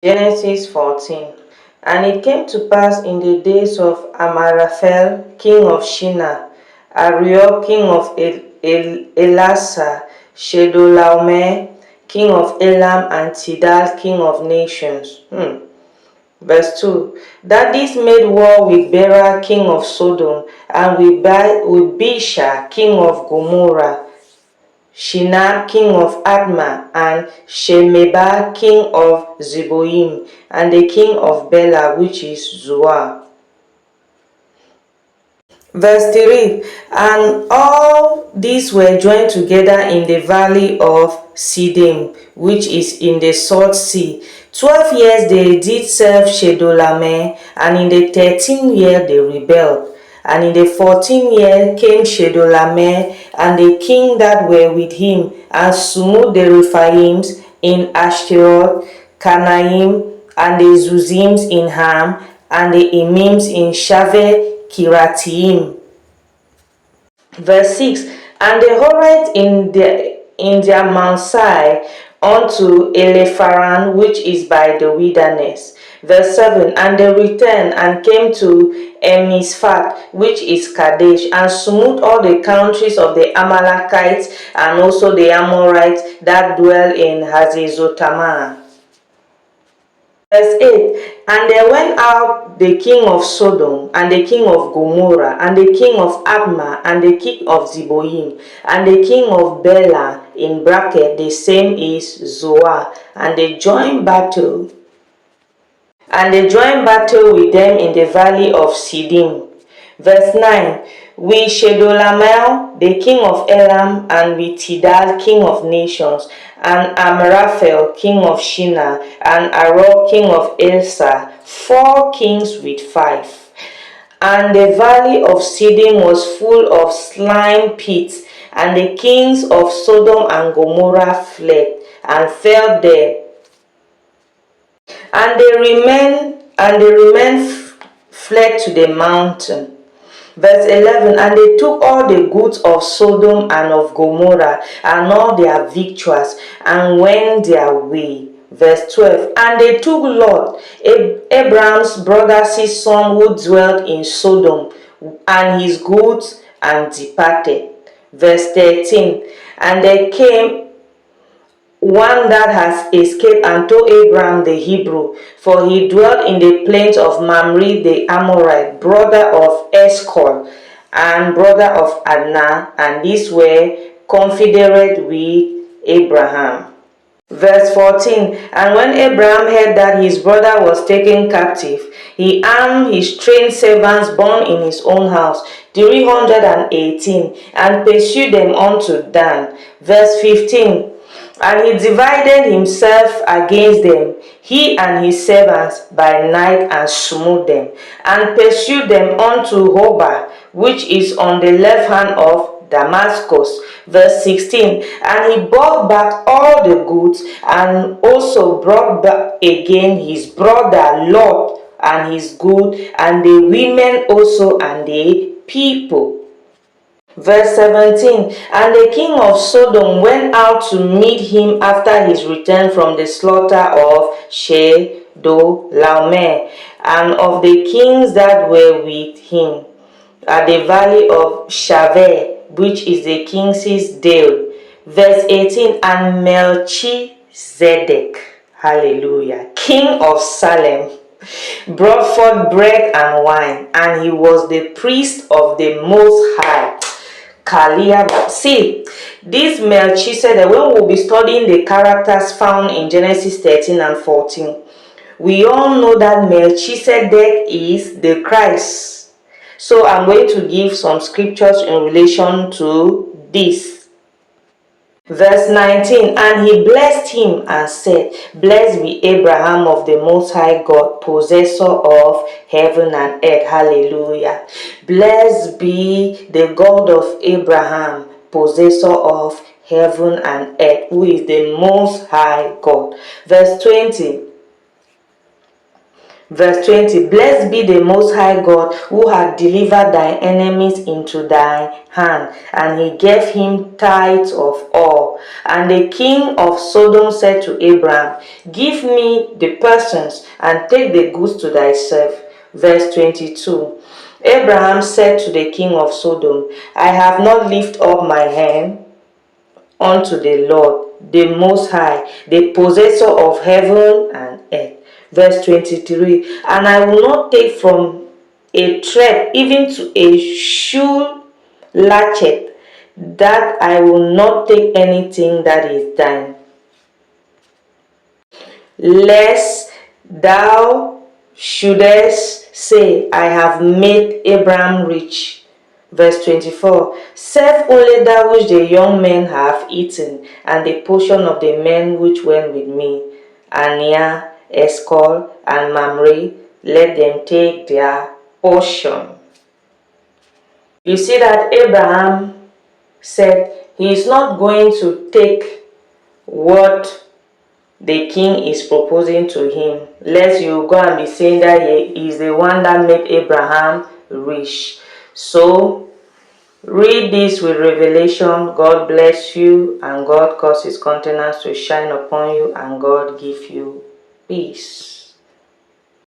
Genesis 14. And it came to pass in the days of Amaraphel, king of Shinar, Ariel, king of Elasar, Chedorlaomer, king of Elam, and Tidal, king of nations. Verse 2. That this made war with Bera, king of Sodom, and with Bisha, king of Gomorrah, Shinar, king of Admah, and Shemeba, king of Zeboim, and the king of Bela, which is Zoar. Verse 3. And all these were joined together in the valley of Siddim, which is in the Salt Sea. 12 years they did serve Chedorlaomer, and in the 13th year they rebelled. And in the 14th year came Chedorlaomer and the king that were with him, and smote the Rephaims in Ashtaroth, Canaim, and the Zuzims in Ham, and the Emims in Shaveh Kiriataim. Verse 6. And the Horites in their Mount Seir unto Elepharan, which is by the wilderness. Verse 7. And they returned and came to Emmisphat, which is Kadesh, and smote all the countries of the Amalekites and also the Amorites that dwell in Hazezotamar. Verse 8. And there went out the king of Sodom, and the king of Gomorrah, and the king of Admah, and the king of Zeboim, and the king of Bela, in bracket, the same is Zoar, and they joined battle. And they joined battle with them in the valley of Siddim. Verse 9. With Chedorlaomer, the king of Elam, and with Tidal, king of nations, and Amraphel, king of Shinar, and Arok, king of Elsar, 4 kings with 5. And the valley of Siddim was full of slime pits, and the kings of Sodom and Gomorrah fled and fell there. And they remained fled to the mountain. Verse 11. And they took all the goods of Sodom and of Gomorrah, and all their victuals, and went their way. Verse 12. And they took Lot, Abraham's brother's son, who dwelt in Sodom, and his goods, and departed. Verse 13. And there came one that has escaped and told Abraham the Hebrew, for he dwelt in the plains of Mamre the Amorite, brother of Eshcol, and brother of Adnah, and these were confederate with Abraham. Verse 14. And when Abraham heard that his brother was taken captive, he armed his trained servants born in his own house, 318, and pursued them unto Dan. Verse 15. And he divided himself against them, he and his servants, by night, and smote them, and pursued them unto Hobah, which is on the left hand of Damascus. Verse 16. And he brought back all the goods, and also brought back again his brother Lot and his good, and the women also, and the people. Verse 17. And the king of Sodom went out to meet him after his return from the slaughter of Chedorlaomer, and of the kings that were with him, at the valley of Shaveh, which is the king's dale. Verse 18. And Melchizedek, hallelujah, king of Salem, brought forth bread and wine, and he was the priest of the Most High. See, this Melchizedek, when we'll be studying the characters found in Genesis 13 and 14, we all know that Melchizedek is the Christ. So I'm going to give some scriptures in relation to this. Verse 19. And he blessed him and said, Blessed be Abraham of the Most High God, possessor of heaven and earth. Hallelujah. Blessed be the God of Abraham, possessor of heaven and earth, who is the Most High God. Verse 20. Verse 20, blessed be the Most High God, who had delivered thy enemies into thy hand, and he gave him tithes of all. And the king of Sodom said to Abraham, give me the persons, and take the goods to thyself. Verse 22, Abraham said to the king of Sodom, I have not lifted up my hand unto the Lord, the Most High, the possessor of heaven and earth. Verse 23, and I will not take from a thread even to a shoe latchet, that I will not take anything that is thine, lest thou shouldest say, I have made Abraham rich. Verse 24, serve only that which the young men have eaten, and the portion of the men which went with me, Ania, Eshcol, and Mamre, let them take their portion. You see that Abraham said he is not going to take what the king is proposing to him, lest you go and be saying that he is the one that made Abraham rich. So read this with revelation. God bless you, and God cause his countenance to shine upon you, and God give you peace.